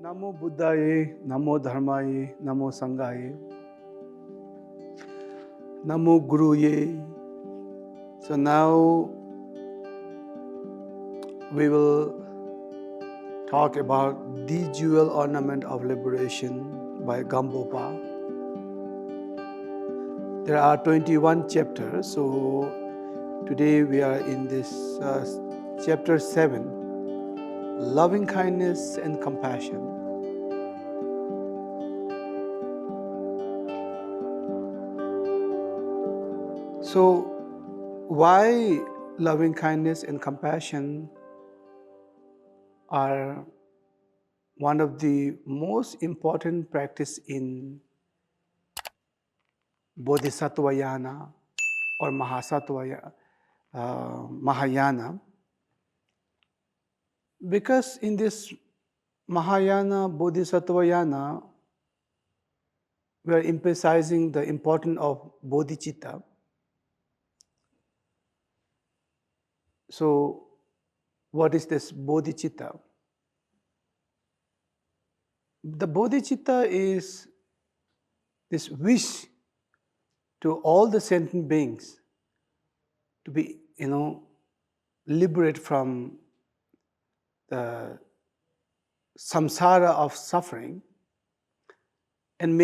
Namo Buddhaye, Namo Dharmaye, Namo Sanghaye, Namo Guruye. So now we will talk about the Jewel Ornament of Liberation by Gampopa. There are 21 chapters, so today we are in this chapter 7, Loving Kindness and Compassion. So, why loving kindness and compassion are one of the most important practice in Bodhisattva or Mahayana? Because in this Mahayana, Bodhisattva, we are emphasizing the importance of bodhicitta. So, what is this bodhicitta? The bodhicitta is this wish to all the sentient beings to be, liberated from the samsara of suffering, and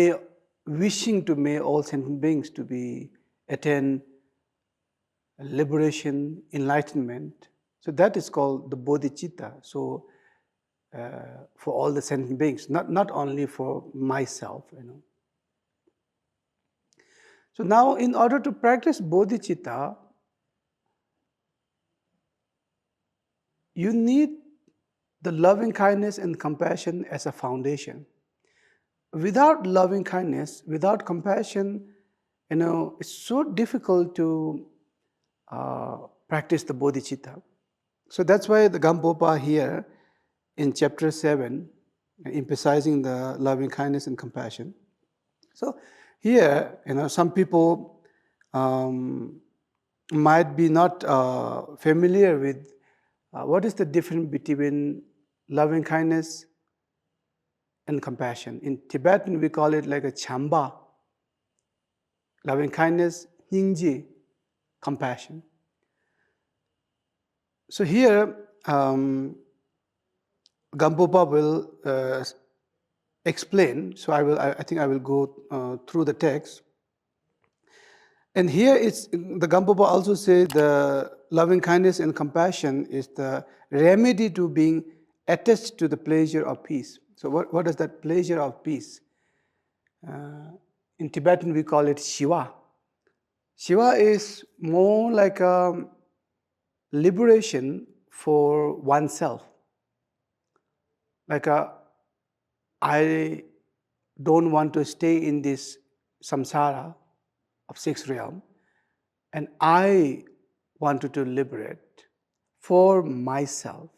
wishing to may all sentient beings to be attain liberation, enlightenment. So that is called the bodhicitta. So for all the sentient beings, not only for myself, So now, in order to practice bodhicitta, you need the loving kindness and compassion as a foundation. Without loving kindness, without compassion, it's so difficult to practice the bodhicitta. So that's why the Gampopa here in chapter 7, emphasizing the loving kindness and compassion. So here, some people might be not familiar with what is the difference between loving kindness and compassion. In Tibetan, we call it like a chamba. Loving kindness, 𝘖𝘬𝘯𝘬𝘯𝘵, compassion. So here, Gampopa will explain. So I think I will go through the text. And here the Gampopa also says the loving kindness and compassion is the remedy to being attached to the pleasure of peace. So what is that pleasure of peace? In Tibetan, we call it Shiva. Shiva is more like a liberation for oneself. Like I don't want to stay in this samsara of six realm, and I wanted to liberate for myself,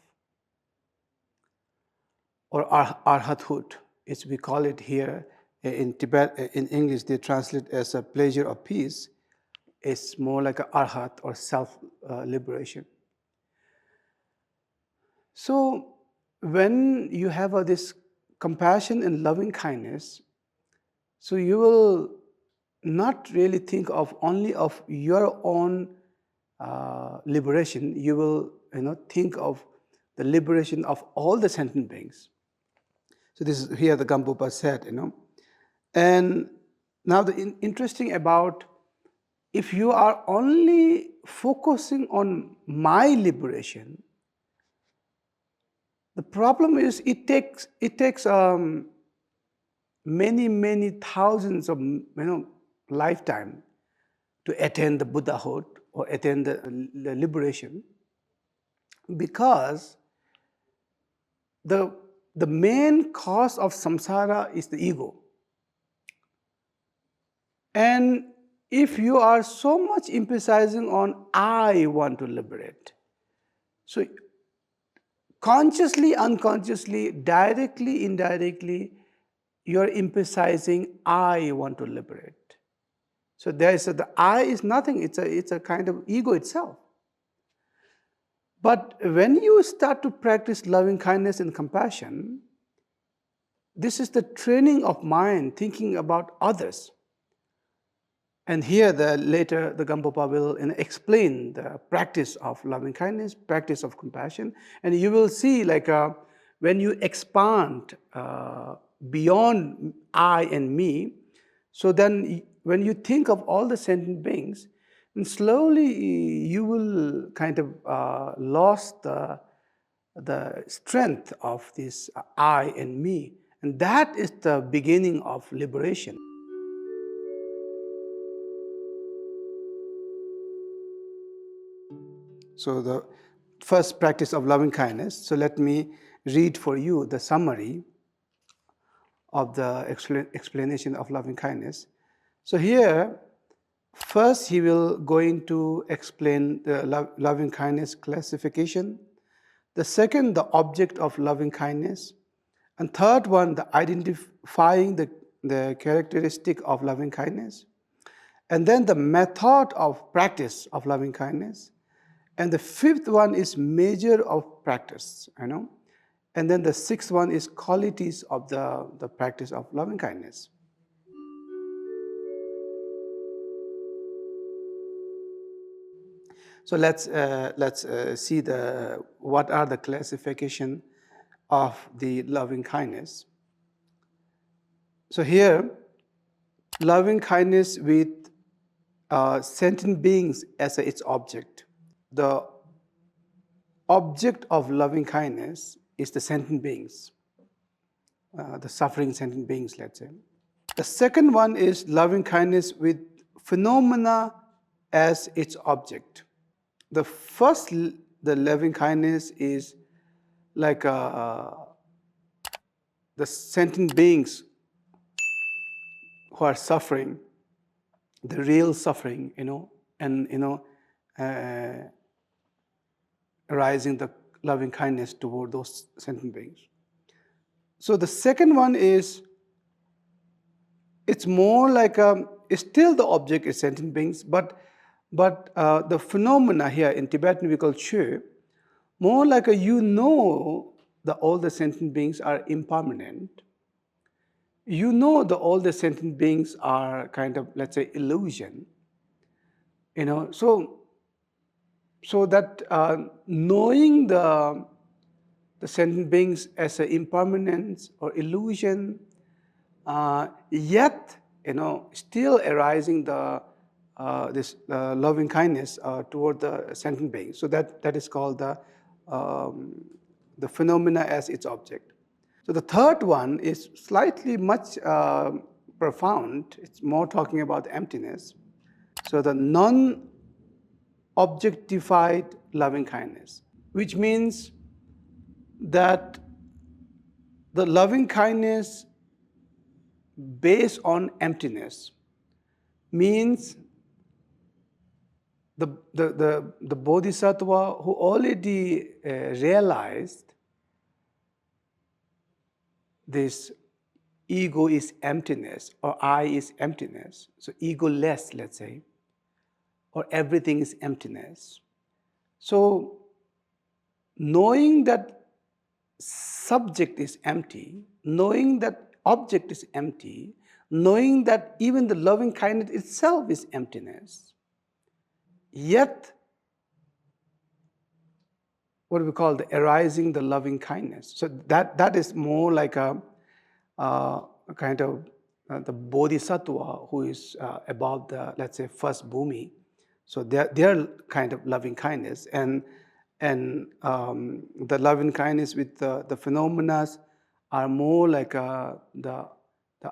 or arhathood, as we call it here in Tibet. In English, they translate as a pleasure of peace. It's more like a arhat or self-liberation. So when you have this compassion and loving kindness, so you will not really think of only of your own liberation. You will think of the liberation of all the sentient beings. So this is here the Gampopa said, And now the interesting about, if you are only focusing on my liberation, the problem is it takes many thousands of lifetime to attain the Buddhahood or attain the liberation, because the main cause of samsara is the ego. And if you are so much emphasizing on I want to liberate, so consciously, unconsciously, directly, indirectly, you're emphasizing I want to liberate. So the I is nothing, it's a kind of ego itself. But when you start to practice loving kindness and compassion, this is the training of mind, thinking about others. And here, later, the Gampopa will explain the practice of loving kindness, practice of compassion, and you will see, like, when you expand beyond I and me, so then when you think of all the sentient beings, and slowly you will kind of lost the strength of this I and me, and that is the beginning of liberation. So the first practice of loving kindness. So let me read for you the summary of the explanation of loving kindness. So here, first he will going to explain the loving kindness classification. The second, the object of loving kindness. And third one, the identifying the characteristic of loving kindness. And then the method of practice of loving kindness. And the fifth one is measure of practice, And then the sixth one is qualities of the practice of loving kindness. So let's see what are the classification of the loving kindness. So here, loving kindness with sentient beings as its object. The object of loving kindness is the sentient beings, the suffering sentient beings, let's say. The second one is loving kindness with phenomena as its object. The first, the loving kindness is like the sentient beings who are suffering, the real suffering, and arising the loving kindness toward those sentient beings. So the second one is, it's more like it's still the object is sentient beings, but the phenomena here in Tibetan we call 𝘬𝘯, more like all the sentient beings are impermanent. All the sentient beings are kind of, let's say, illusion. So that knowing the sentient beings as an impermanence or illusion, yet still arising this loving kindness toward the sentient beings. So that is called the phenomena as its object. So the third one is slightly much profound. It's more talking about emptiness. So the non-objectified loving kindness, which means that the loving kindness based on emptiness means the Bodhisattva who already realized this ego is emptiness, or I is emptiness, so ego-less, let's say, or everything is emptiness. So knowing that subject is empty, knowing that object is empty, knowing that even the loving kindness itself is emptiness, yet what we call the arising the loving kindness. So that is more like a kind of the Bodhisattva who is above the, let's say, first bhumi. So their kind of loving kindness, and the loving kindness with the phenomena are more like the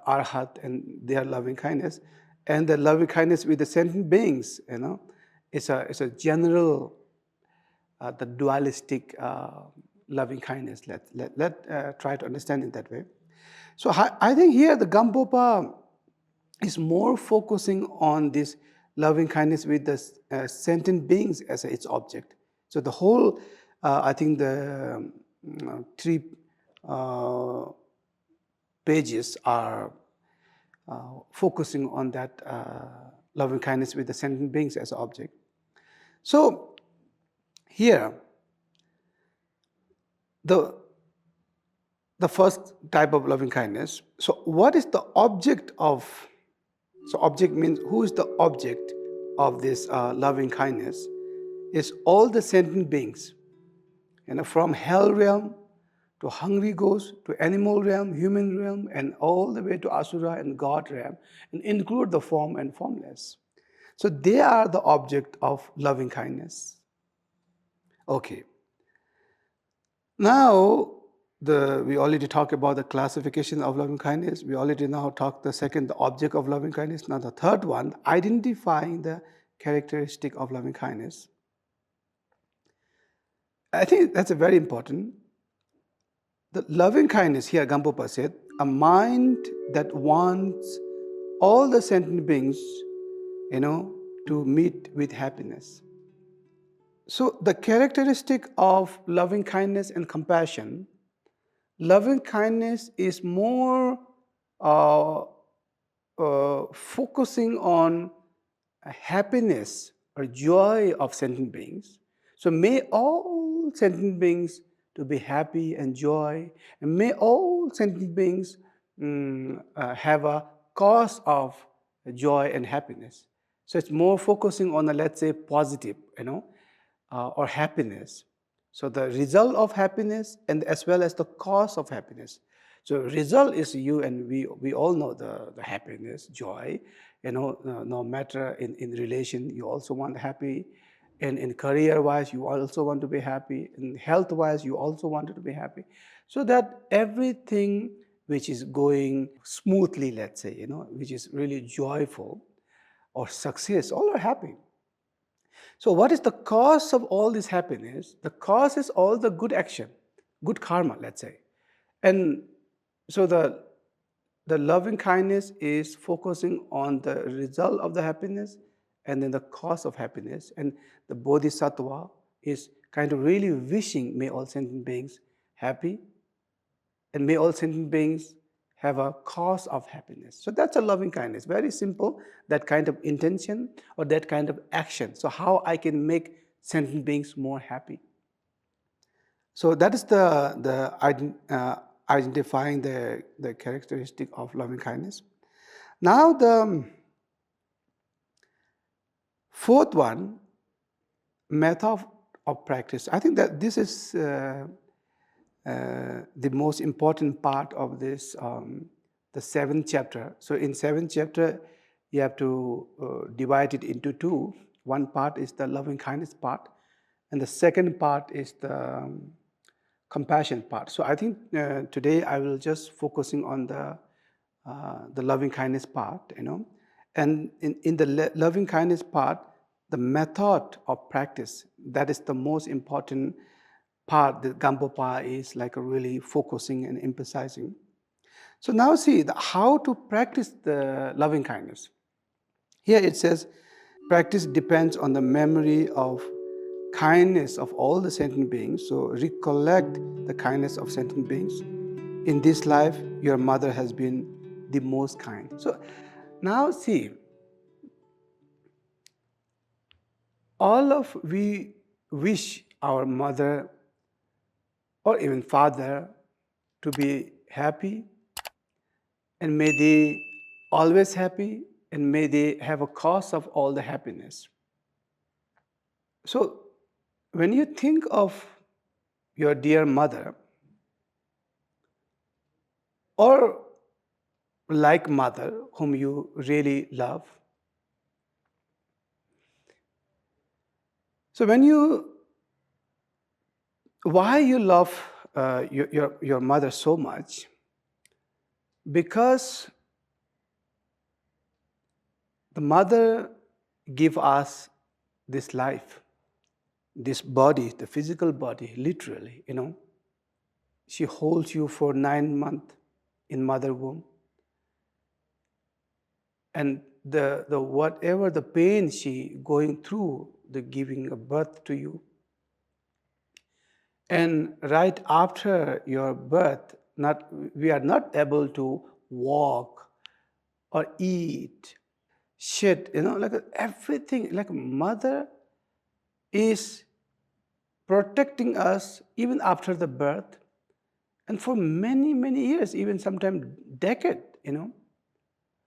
arhat and their loving kindness, and the loving kindness with the sentient beings, it's a general the dualistic loving kindness. Let try to understand it that way. So I think here the Gampopa is more focusing on this loving kindness with the sentient beings as its object. So the whole, I think the 3 pages are focusing on that loving kindness with the sentient beings as object. So here, the the first type of loving kindness. So what is the object of, so object means who is the object of this loving kindness, is all the sentient beings, from hell realm to hungry ghosts to animal realm, human realm, and all the way to asura and god realm, and include the form and formless. So they are the object of loving kindness. Okay. Now, we already talked about the classification of loving kindness. We already now talked the second, the object of loving kindness. Now the third one, identifying the characteristic of loving kindness. I think that's a very important. The loving kindness here, Gampopa said, a mind that wants all the sentient beings, to meet with happiness. So the characteristic of loving kindness and compassion, loving kindness is more focusing on happiness or joy of sentient beings. So may all sentient beings to be happy and joy, and may all sentient beings have a cause of joy and happiness. So it's more focusing on, let's say, positive, or happiness. So the result of happiness and as well as the cause of happiness. So result is you, and we all know the happiness, joy, no matter in relation, you also want happy, and in career-wise, you also want to be happy, in health-wise, you also want to be happy. So that everything which is going smoothly, let's say, which is really joyful or success, all are happy. So what is the cause of all this happiness? The cause is all the good action, good karma, let's say. And so the loving kindness is focusing on the result of the happiness and then the cause of happiness. And the Bodhisattva is kind of really wishing may all sentient beings happy, and may all sentient beings have a cause of happiness. So that's a loving kindness. Very simple, that kind of intention or that kind of action. So how I can make sentient beings more happy. So that is the identifying the characteristic of loving kindness. Now the fourth one, method of practice. I think that this is the most important part of this, the seventh chapter. So in seventh chapter, you have to divide it into two. One part is the loving kindness part, and the second part is the compassion part. So I think today I will just focusing on the loving kindness part, and in the loving kindness part, the method of practice, that is the most important part that Gampopa is like really focusing and emphasizing. So now see how to practice the loving kindness. Here it says, practice depends on the memory of kindness of all the sentient beings. So recollect the kindness of sentient beings. In this life, your mother has been the most kind. So now see, all of we wish our mother or even father to be happy, and may they always happy, and may they have a cause of all the happiness. So when you think of your dear mother, or like mother whom you really love, so why you love your mother so much? Because the mother give us this life, this body, the physical body, literally, She holds you for 9 months in mother womb. And the whatever the pain she going through, the giving a birth to you. And right after your birth, we are not able to walk or eat, shit, like everything, like mother is protecting us even after the birth, And for many, many years, even sometimes decade,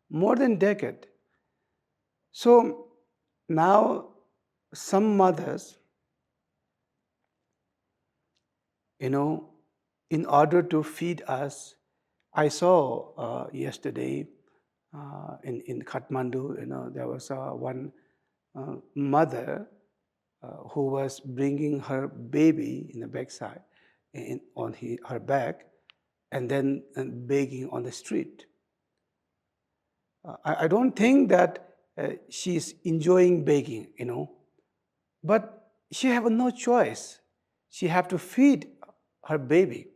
more than decade. So now some mothers, in order to feed us, I saw yesterday in Kathmandu, there was one mother who was bringing her baby in the backside, on her back, and then begging on the street. I don't think that she's enjoying begging, but she have no choice. She have to feed her baby.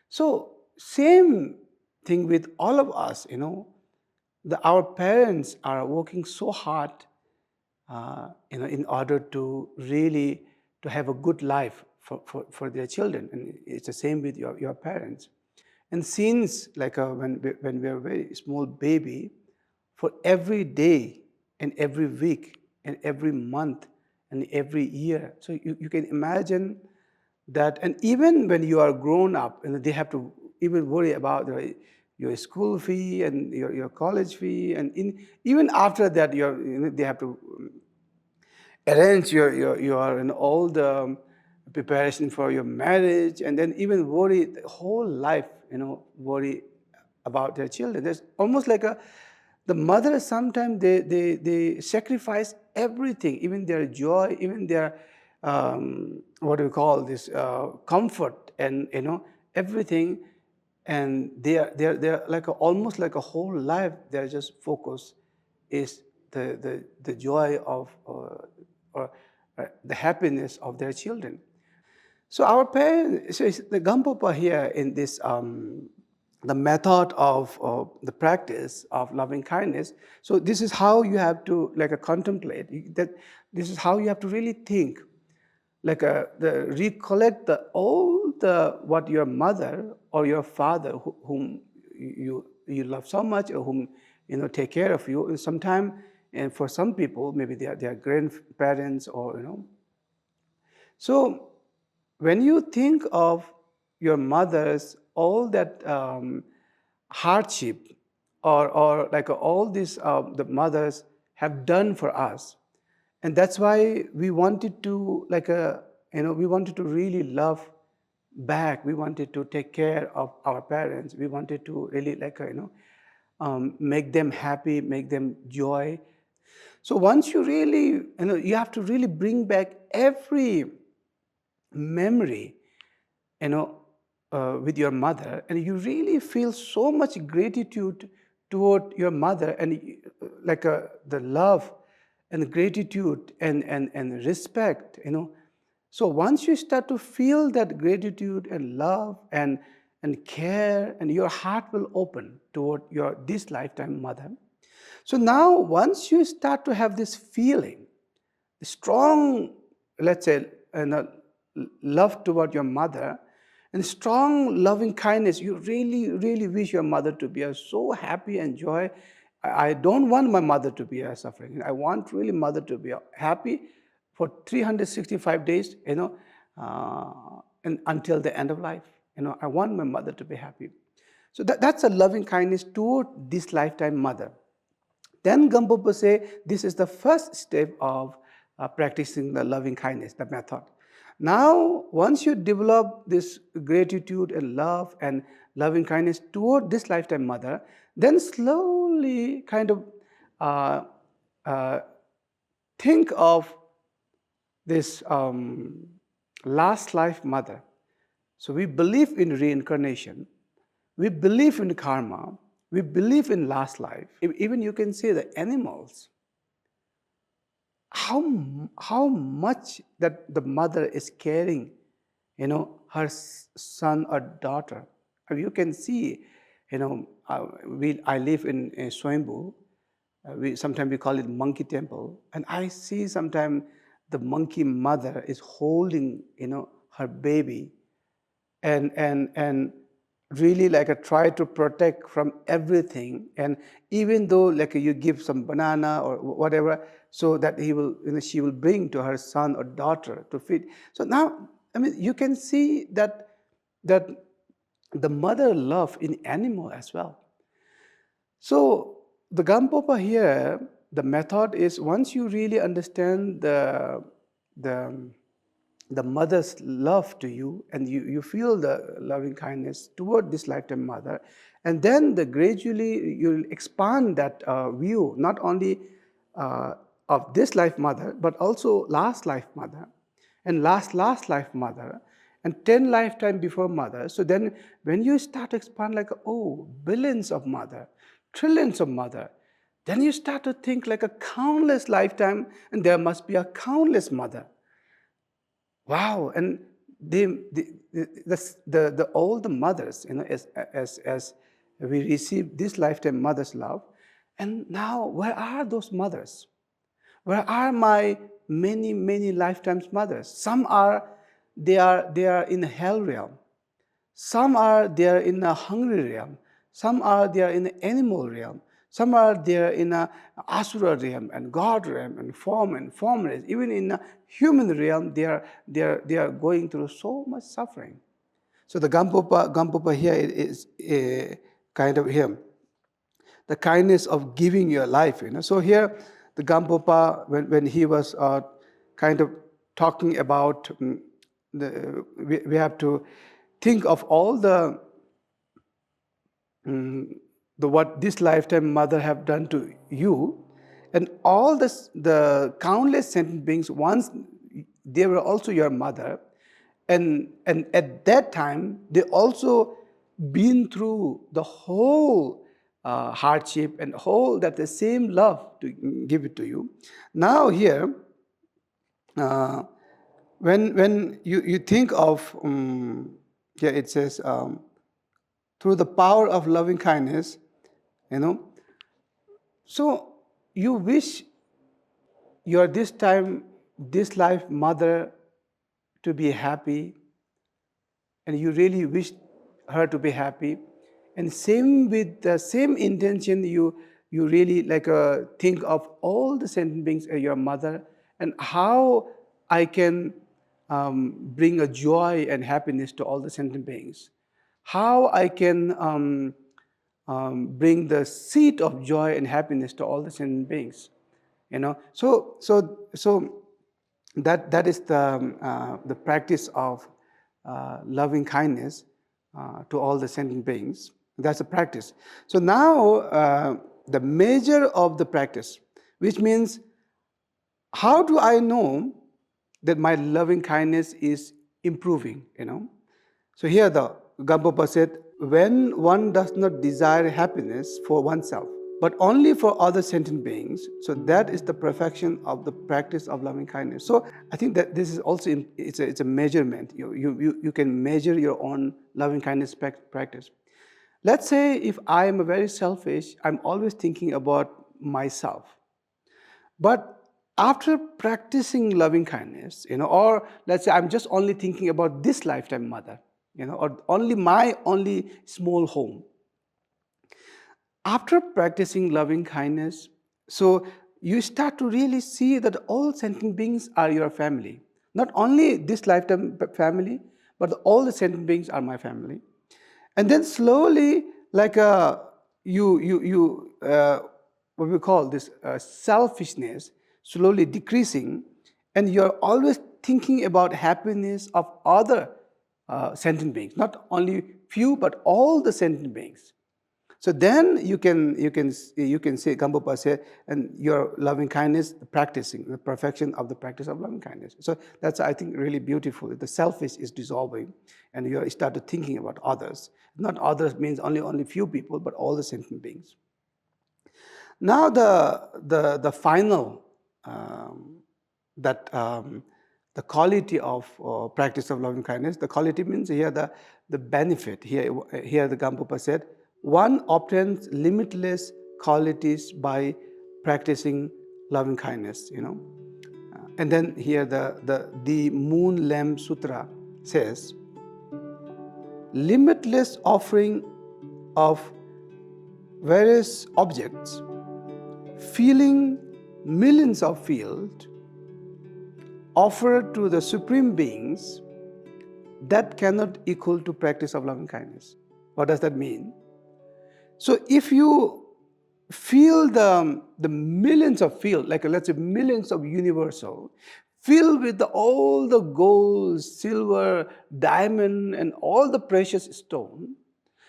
So same thing with all of us, our parents are working so hard, in order to really to have a good life for their children. And it's the same with your parents. And since when we are a very small baby, for every day and every week and every month and every year. So you can imagine that, and even when you are grown up, they have to even worry about your school fee and your college fee, and even after that, they have to arrange your all the preparation for your marriage, and then even worry the whole life, worry about their children. There's almost like the mothers sometimes they sacrifice everything, even their joy, even their what do we call this comfort, and everything, and they're like almost like a whole life. They're just focused is the joy of or the happiness of their children. So our parents, so the Gampopa here in this the method of the practice of loving kindness. So this is how you have to contemplate that. This is how you have to really think, recollect all the what your mother or your father, whom you love so much, or whom take care of you. And sometime, and for some people, maybe they are grandparents, or So when you think of your mother's all that hardship, or like all these the mothers have done for us, and that's why we wanted to we wanted to really love back. We wanted to take care of our parents. We wanted to really make them happy, make them joy. So once you really, you have to really bring back every memory, with your mother, and you really feel so much gratitude toward your mother, and the love and gratitude and respect, So once you start to feel that gratitude and love and care, and your heart will open toward this lifetime mother. So now once you start to have this feeling, strong, let's say, love toward your mother, and strong loving kindness, you really, really wish your mother to be so happy and joy. I don't want my mother to be suffering. I want really mother to be happy for 365 days, and until the end of life. I want my mother to be happy. So that's a loving kindness toward this lifetime mother. Then Gampopa say this is the first step of practicing the loving kindness, the method. Now, once you develop this gratitude and love and loving kindness toward this lifetime mother, then slowly kind of think of this last life mother. So we believe in reincarnation, we believe in karma, we believe in last life. Even you can say the animals, how much that the mother is caring, her son or daughter. You can see, I live in 𝘬𝘯𝘯. Sometimes we call it monkey temple, and I see sometimes the monkey mother is holding, her baby, and really try to protect from everything. And even though you give some banana or whatever, so that she will bring to her son or daughter to feed. So now, you can see that the mother love in animal as well. So the Gampopa here, the method is once you really understand the mother's love to you, and you feel the loving kindness toward this lifetime mother, and then gradually you'll expand that view, not only of this life mother, but also last life mother, and last life mother, and 10 lifetime before mother. So then when you start to expand like, oh, billions of mother, trillions of mother, then you start to think like a countless lifetime, and there must be a countless mother. Wow! And all the mothers, as we receive this lifetime mother's love, and now where are those mothers? Where are my many lifetimes mothers? Some are they are in the hell realm. Some are there in a hungry realm. Some are there in the animal realm. Some are there in a asura realm and god realm and formless. Even in a human realm, they are going through so much suffering. So the Gampopa here is kind of here, the kindness of giving your life. So here, the Gampopa, when he was kind of talking about we have to think of all the what this lifetime mother have done to you, and all the countless sentient beings, once they were also your mother, and at that time they also been through the whole hardship and whole that the same love to give it to you. Now here, when you think of here it says through the power of loving kindness, so you wish your this life mother to be happy, and you really wish her to be happy, and same with the same intention you really like think of all the sentient beings as your mother, and how I can bring a joy and happiness to all the sentient beings, how I can bring the seed of joy and happiness to all the sentient beings. So that is the practice of loving kindness to all the sentient beings. That's a practice. So now the measure of the practice, which means how do I know that my loving kindness is improving? So here the Gampopa said, when one does not desire happiness for oneself, but only for other sentient beings, so that is the perfection of the practice of loving kindness. So I think that this is also, it's a measurement. You can measure your own loving kindness practice. Let's say if I am very selfish, I'm always thinking about myself. But after practicing loving kindness, or let's say I'm just only thinking about this lifetime mother, or only my small home. After practicing loving kindness, so you start to really see that all sentient beings are your family. Not only this lifetime family, but all the sentient beings are my family. And then slowly, like what we call this selfishness, slowly decreasing, and you're always thinking about happiness of other sentient beings, not only few, but all the sentient beings. So then you can say, Gampopa said, and your loving kindness, practicing the perfection of the practice of loving kindness. So that's, I think, really beautiful. The selfish is dissolving, and you start thinking about others. Not others means only few people, but all the sentient beings. Now the final the quality of practice of loving kindness. The quality means here the benefit. Here the Gampopa said, one obtains limitless qualities by practicing loving kindness. And then here the Moon Lamp Sutra says, limitless offering of various objects, feeling millions of fields, offered to the Supreme Beings, that cannot equal to practice of loving kindness. What does that mean? So if you feel the millions of field, like let's say millions of universal, filled with all the gold, silver, diamond, and all the precious stone,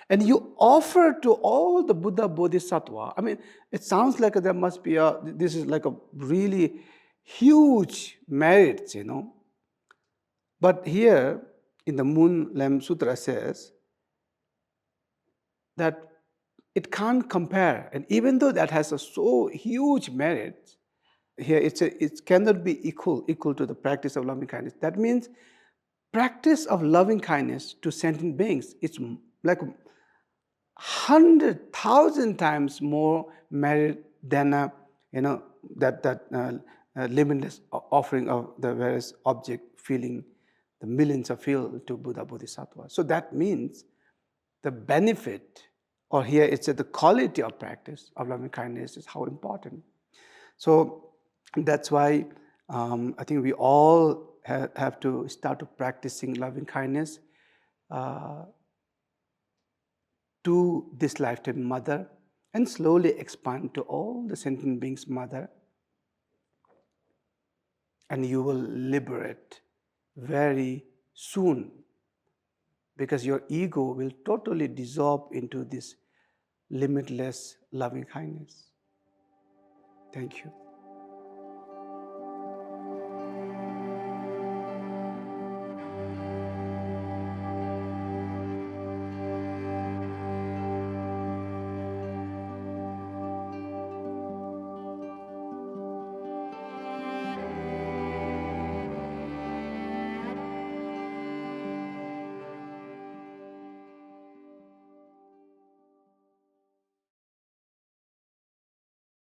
and you offer to all the Buddha Bodhisattva, I mean, it sounds like there must be this is like a really huge merit, But here in the Moon Lamp Sutra says that it can't compare. And even though that has a so huge merit, here it cannot be equal to the practice of loving kindness. That means practice of loving kindness to sentient beings, it's like 100,000 times more merit than that limitless offering of the various object feeling the millions of feel to Buddha Bodhisattva. So that means the benefit, or here it's the quality of practice of loving kindness is how important. So that's why I think we all have to start practicing loving kindness to this lifetime mother and slowly expand to all the sentient beings mother, and you will liberate very soon, because your ego will totally dissolve into this limitless loving kindness. Thank you.